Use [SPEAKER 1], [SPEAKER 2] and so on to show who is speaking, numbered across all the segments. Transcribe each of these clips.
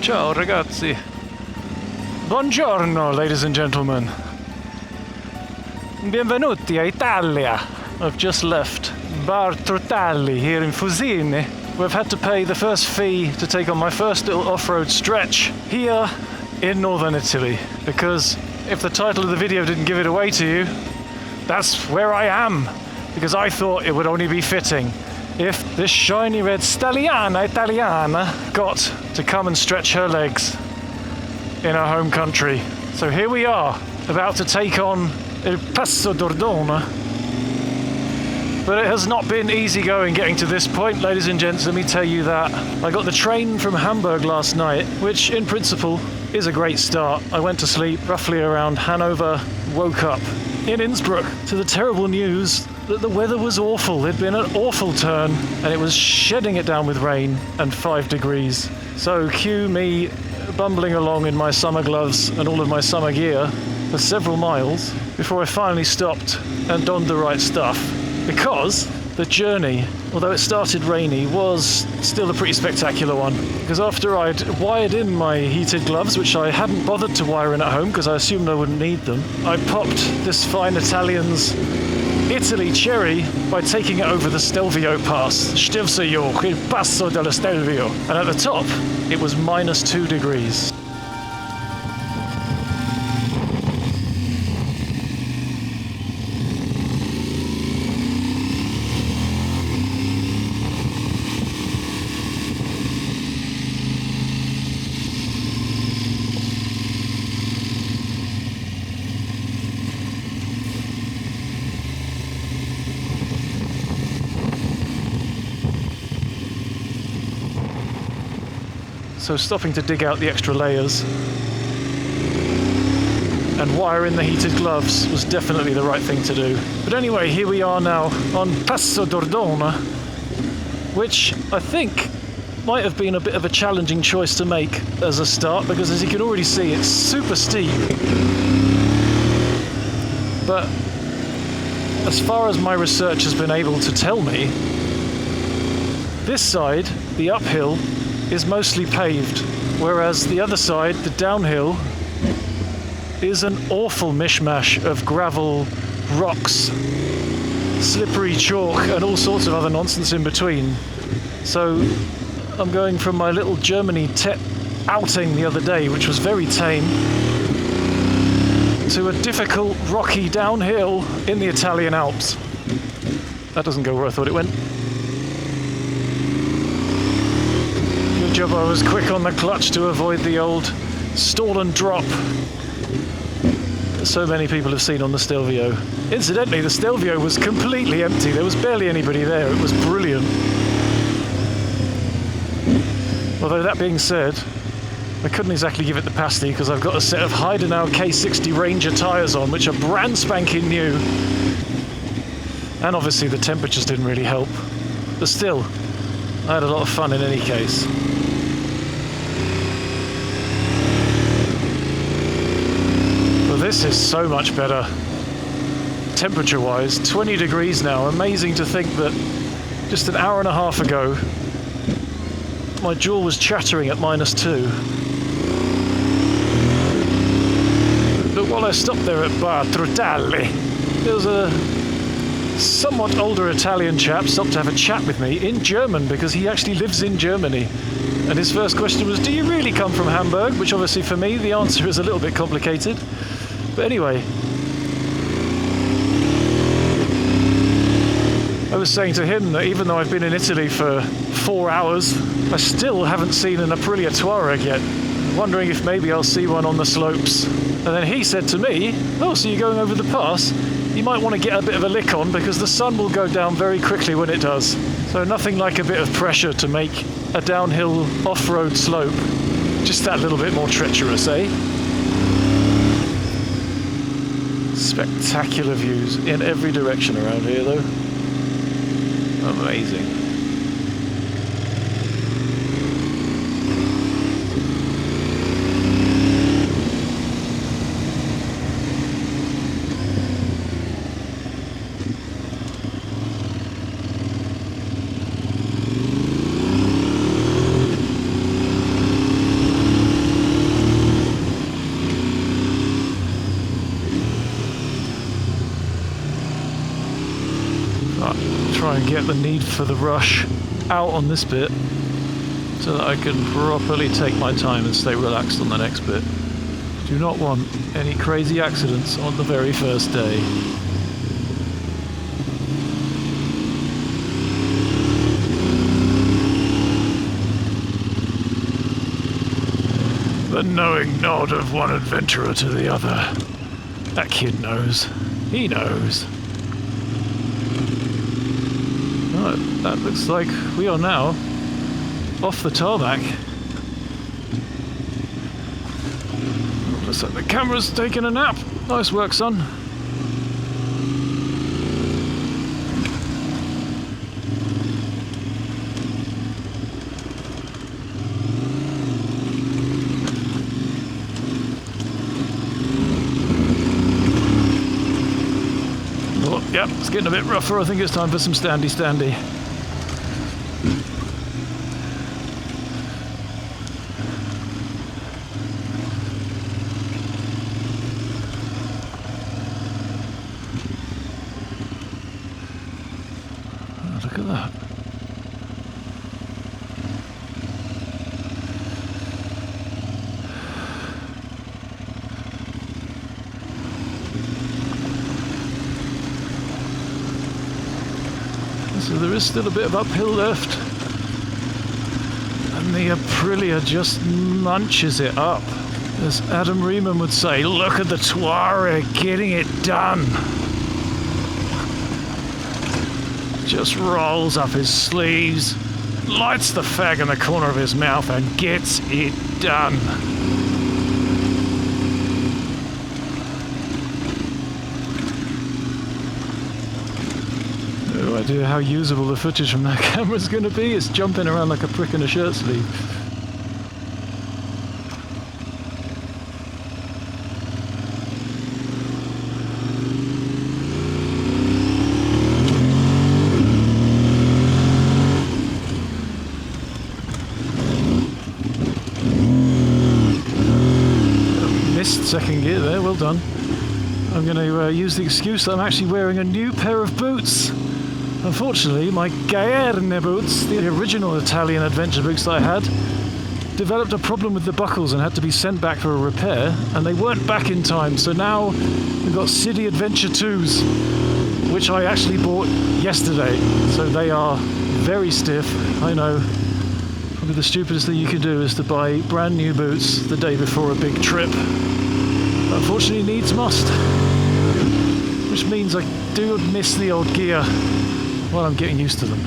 [SPEAKER 1] Ciao ragazzi. Buongiorno, ladies and gentlemen. Benvenuti a Italia. I've just left Bar Trutalli here in Fusine. We've had to pay the first fee to take on my first little off-road stretch here in northern Italy. Because if the title of the video didn't give it away to you, that's where I am. Because I thought it would only be fitting if this shiny red Stalliana Italiana got to come and stretch her legs in her home country. So here we are, about to take on El Passo Dordona. But it has not been easy going getting to this point, ladies and gents, let me tell you that. I got the train from Hamburg last night, which in principle is a great start. I went to sleep roughly around Hanover, woke up in Innsbruck to the terrible news that the weather was awful. There'd been an awful turn and it was shedding it down with rain and 5 degrees. So cue me bumbling along in my summer gloves and all of my summer gear for several miles before I finally stopped and donned the right stuff. Because the journey, although it started rainy, was still a pretty spectacular one. Because after I'd wired in my heated gloves, which I hadn't bothered to wire in at home because I assumed I wouldn't need them, I popped this fine Italian's Italy cherry by taking it over the Stelvio Pass. Stelvio, il Passo dello Stelvio. And at the top, it was -2 degrees. So stopping to dig out the extra layers and wire in the heated gloves was definitely the right thing to do. But anyway, here we are now on Passo Dordona, which I think might have been a bit of a challenging choice to make as a start, because as you can already see, it's super steep. But as far as my research has been able to tell me, this side, the uphill, is mostly paved, whereas the other side, the downhill, is an awful mishmash of gravel, rocks, slippery chalk and all sorts of other nonsense in between. So I'm going from my little Germany outing the other day, which was very tame, to a difficult rocky downhill in the Italian Alps. That doesn't go where I thought it went. Job I was quick on the clutch to avoid the old stall and drop that so many people have seen on the Stelvio. Incidentally, the Stelvio was completely empty. There was barely anybody there. It was brilliant. Although that being said, I couldn't exactly give it the pasty because I've got a set of Heidenau K60 Ranger tyres on, which are brand spanking new. And obviously the temperatures didn't really help. But still, I had a lot of fun in any case. This is so much better temperature-wise. 20 degrees now. Amazing to think that just an hour and a half ago my jaw was chattering at -2. But while I stopped there at Bar Trutalli, there was a somewhat older Italian chap stopped to have a chat with me in German, because he actually lives in Germany. And his first question was, "Do you really come from Hamburg?" Which obviously for me the answer is a little bit complicated. But anyway, I was saying to him that even though I've been in Italy for 4 hours, I still haven't seen an Aprilia Tuareg yet. Wondering if maybe I'll see one on the slopes. And then he said to me, "Oh, so you're going over the pass? You might want to get a bit of a lick on, because the sun will go down very quickly when it does." So nothing like a bit of pressure to make a downhill off-road slope just that little bit more treacherous, eh? Spectacular views in every direction around here, though. Amazing. I'll try and get the need for the rush out on this bit so that I can properly take my time and stay relaxed on the next bit. Do not want any crazy accidents on the very first day. The knowing nod of one adventurer to the other. That kid knows. He knows. Right, that looks like we are now off the tarmac. Looks like the camera's taking a nap. Nice work, son. Yep, it's getting a bit rougher. I think it's time for some standy. Oh, look at that. So there is still a bit of uphill left, and the Aprilia just munches it up. As Adam Riemann would say, look at the Tuareg getting it done. Just rolls up his sleeves, lights the fag in the corner of his mouth and gets it done. No idea how usable the footage from that camera is going to be. It's jumping around like a prick in a shirt sleeve. Missed second gear there, well done. I'm going to use the excuse that I'm actually wearing a new pair of boots. Unfortunately, my Gaerne boots, the original Italian adventure boots that I had, developed a problem with the buckles and had to be sent back for a repair, and they weren't back in time, so now we've got City Adventure 2s, which I actually bought yesterday, so they are very stiff. I know, probably the stupidest thing you can do is to buy brand new boots the day before a big trip. But unfortunately, needs must, which means I do miss the old gear. Well, I'm getting used to them.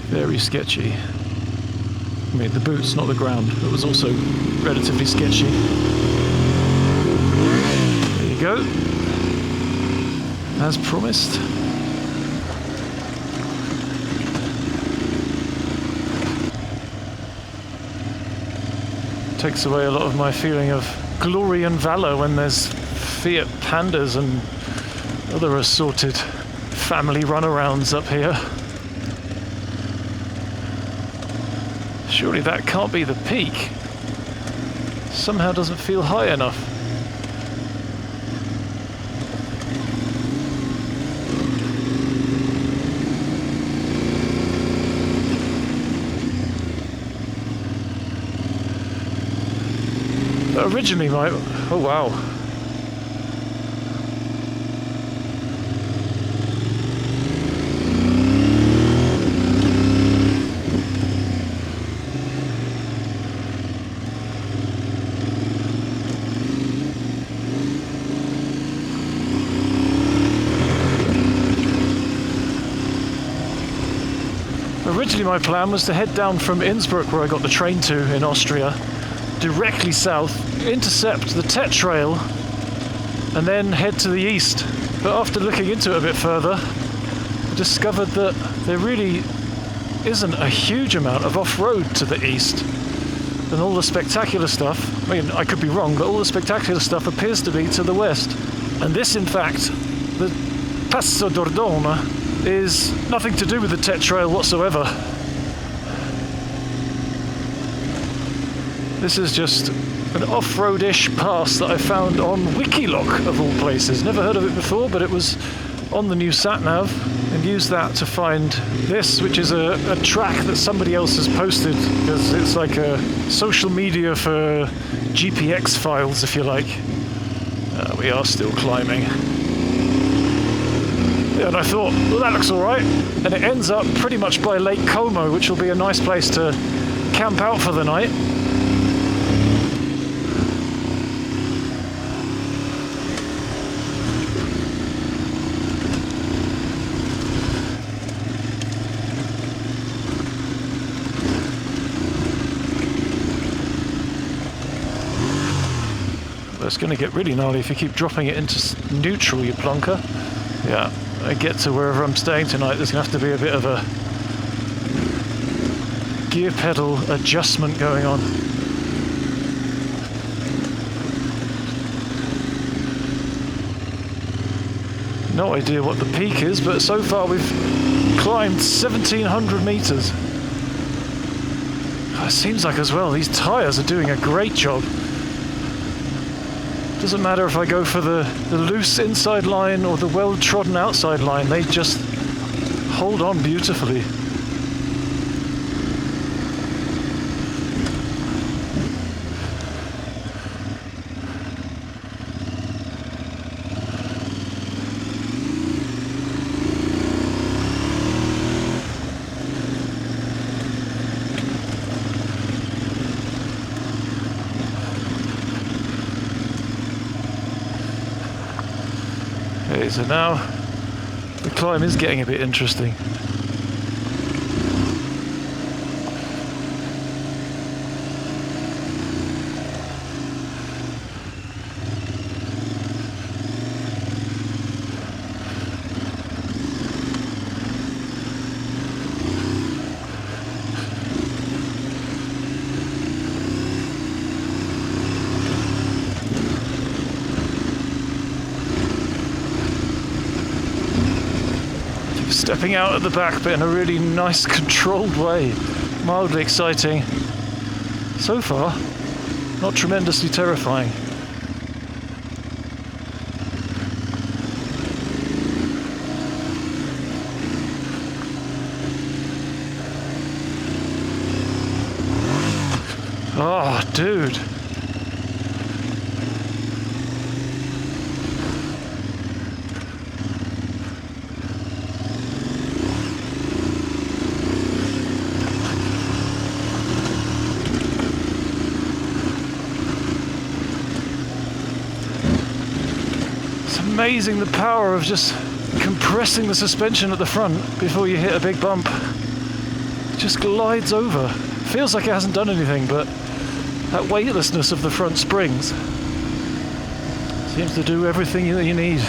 [SPEAKER 1] Very sketchy. I mean, the boots, not the ground. It was also relatively sketchy. There you go. As promised. Takes away a lot of my feeling of glory and valor when there's Fiat Pandas and other assorted family runarounds up here. Surely that can't be the peak. Somehow doesn't feel high enough. But originally my... oh wow. Originally my plan was to head down from Innsbruck, where I got the train to in Austria, directly south, intercept the Tet Trail, and then head to the east. But after looking into it a bit further, I discovered that there really isn't a huge amount of off-road to the east. And all the spectacular stuff, I mean, I could be wrong, but all the spectacular stuff appears to be to the west. And this, in fact, the Passo Dordona, is nothing to do with the Tet Trail whatsoever. This is just an off-road-ish pass that I found on Wikiloc, of all places. Never heard of it before, but it was on the new sat-nav and use that to find this, which is a track that somebody else has posted, because it's like a social media for GPX files, if you like. We are still climbing. Yeah, and I thought, well, that looks all right. And it ends up pretty much by Lake Como, which will be a nice place to camp out for the night. It's going to get really gnarly if you keep dropping it into neutral, you plonker. Yeah, I get to wherever I'm staying tonight, there's going to have to be a bit of a gear pedal adjustment going on. No idea what the peak is, but so far we've climbed 1,700 meters. It seems like as well, these tyres are doing a great job. Doesn't matter if I go for the loose inside line or the well-trodden outside line, they just hold on beautifully. Okay, so now the climb is getting a bit interesting. Stepping out at the back, but in a really nice, controlled way. Mildly exciting. So far, not tremendously terrifying. Oh, dude. Amazing the power of just compressing the suspension at the front before you hit a big bump. It just glides over. Feels like it hasn't done anything, but that weightlessness of the front springs seems to do everything that you need.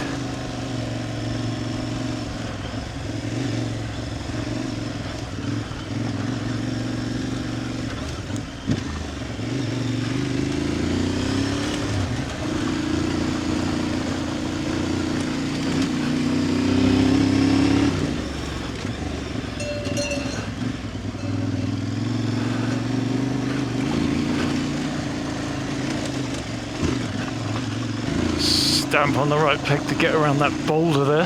[SPEAKER 1] Stamp on the right peg to get around that boulder there.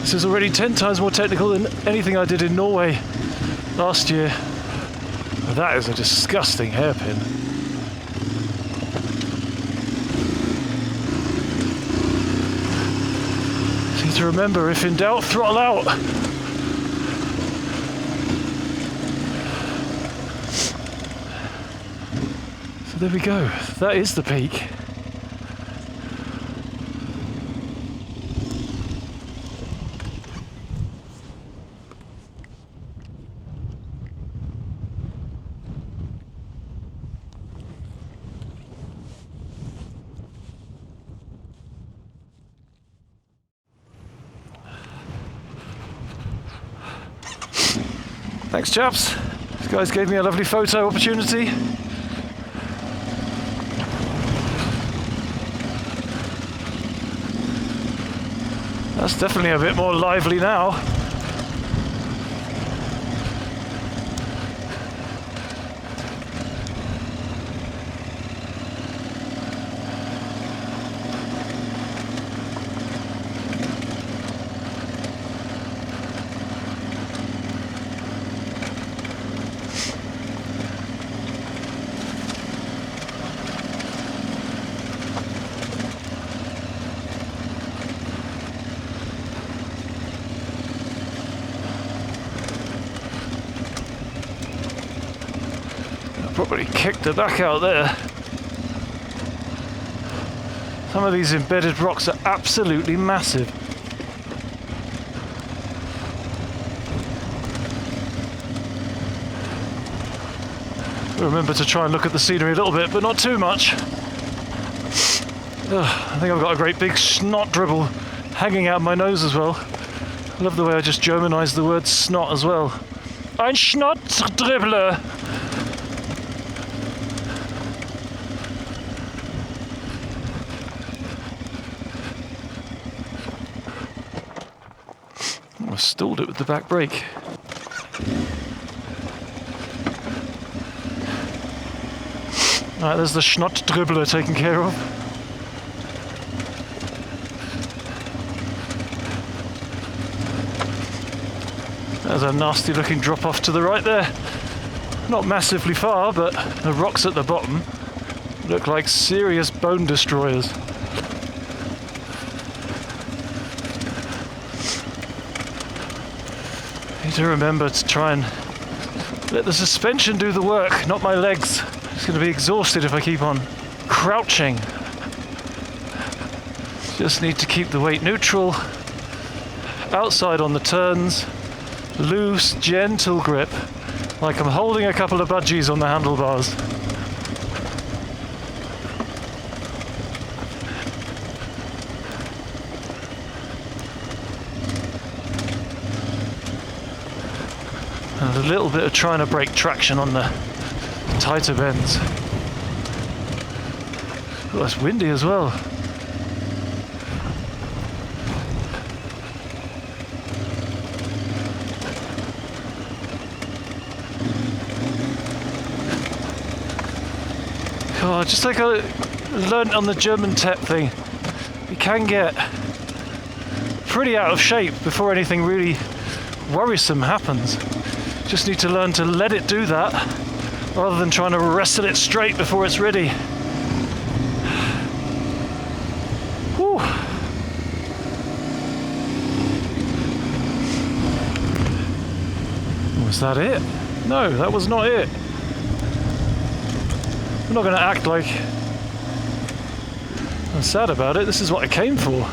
[SPEAKER 1] This is already 10 times more technical than anything I did in Norway last year. That is a disgusting hairpin. To remember, if in doubt, throttle out. So there we go. That is the peak. Thanks, chaps. These guys gave me a lovely photo opportunity. That's definitely a bit more lively now. Probably kicked the back out there. Some of these embedded rocks are absolutely massive. Remember to try and look at the scenery a little bit, but not too much. I think I've got a great big snot dribble hanging out of my nose as well. I love the way I just Germanised the word snot as well. Ein Schnottdribbler. I stalled it with the back brake. Right, there's the Schnottdribbler taken care of. There's a nasty looking drop off to the right there. Not massively far, but the rocks at the bottom look like serious bone destroyers. Need to remember to try and let the suspension do the work, not my legs. It's going to be exhausted if I keep on crouching. Just need to keep the weight neutral. Outside on the turns. Loose, gentle grip. Like I'm holding a couple of budgies on the handlebars. And a little bit of trying to break traction on the tighter bends. Oh, it's windy as well. Oh, just like I learned on the German tech thing, you can get pretty out of shape before anything really worrisome happens. Just need to learn to let it do that rather than trying to wrestle it straight before it's ready. Whew. Was that it? No, that was not it. I'm not going to act like I'm sad about it. This is what I came for.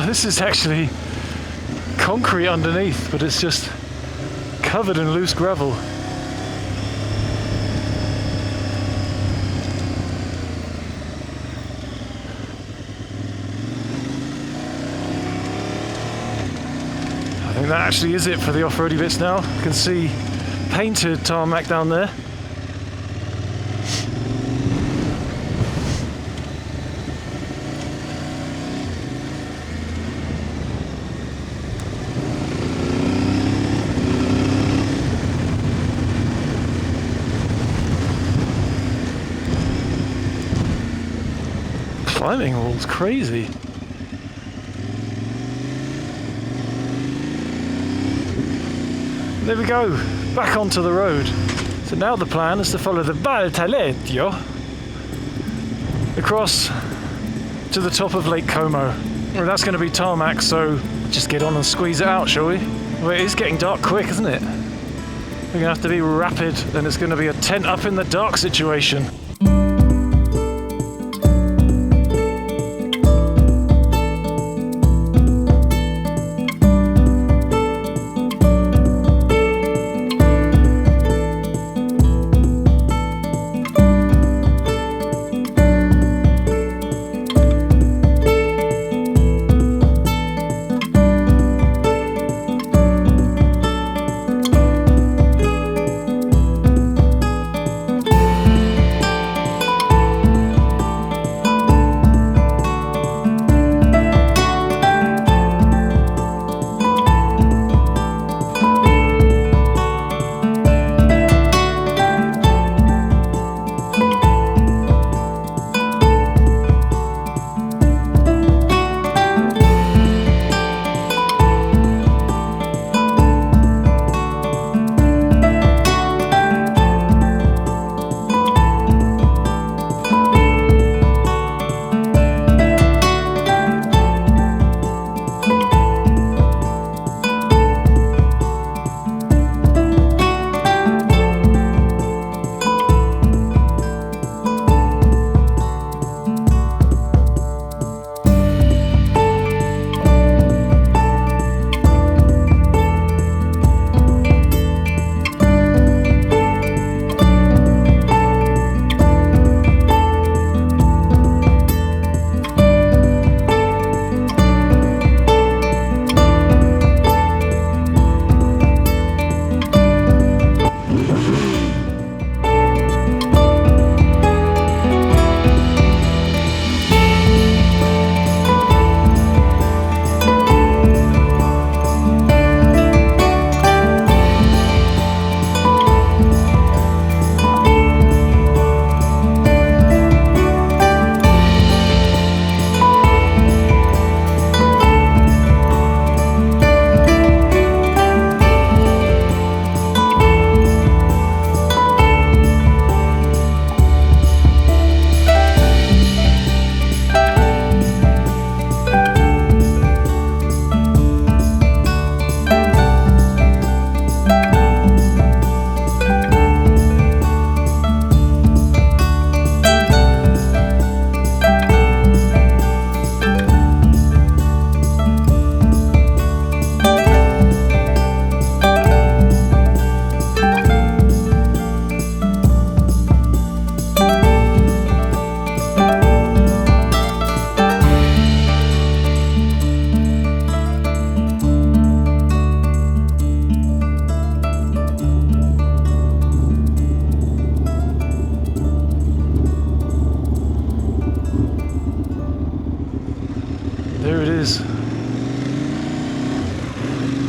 [SPEAKER 1] This is actually concrete underneath, but it's just covered in loose gravel. I think that actually is it for the off-roady bits now. You can see painted tarmac down there. Climbing wall's crazy. There we go, back onto the road. So now the plan is to follow the Bar Trutalli across to the top of Lake Como. Well, that's going to be tarmac, so just get on and squeeze it out, shall we? Well, it is getting dark quick, isn't it? We're going to have to be rapid, and it's going to be a tent up in the dark situation.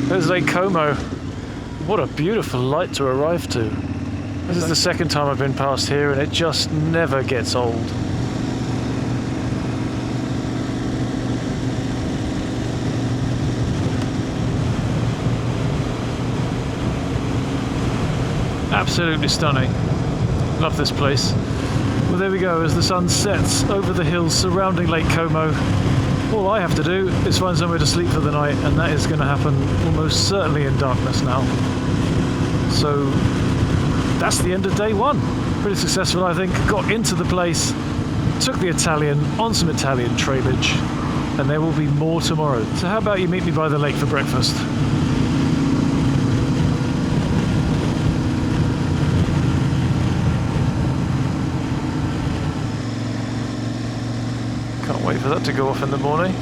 [SPEAKER 1] There's Lake Como. What a beautiful light to arrive to. This is the second time I've been past here and it just never gets old. Absolutely stunning. Love this place. Well, there we go, as the sun sets over the hills surrounding Lake Como. All I have to do is find somewhere to sleep for the night, and that is going to happen almost certainly in darkness now. So that's the end of day one. Pretty successful, I think. Got into the place, took the Italian on some Italian trailage, and there will be more tomorrow. So how about you meet me by the lake for breakfast? Can't wait for that to go off in the morning.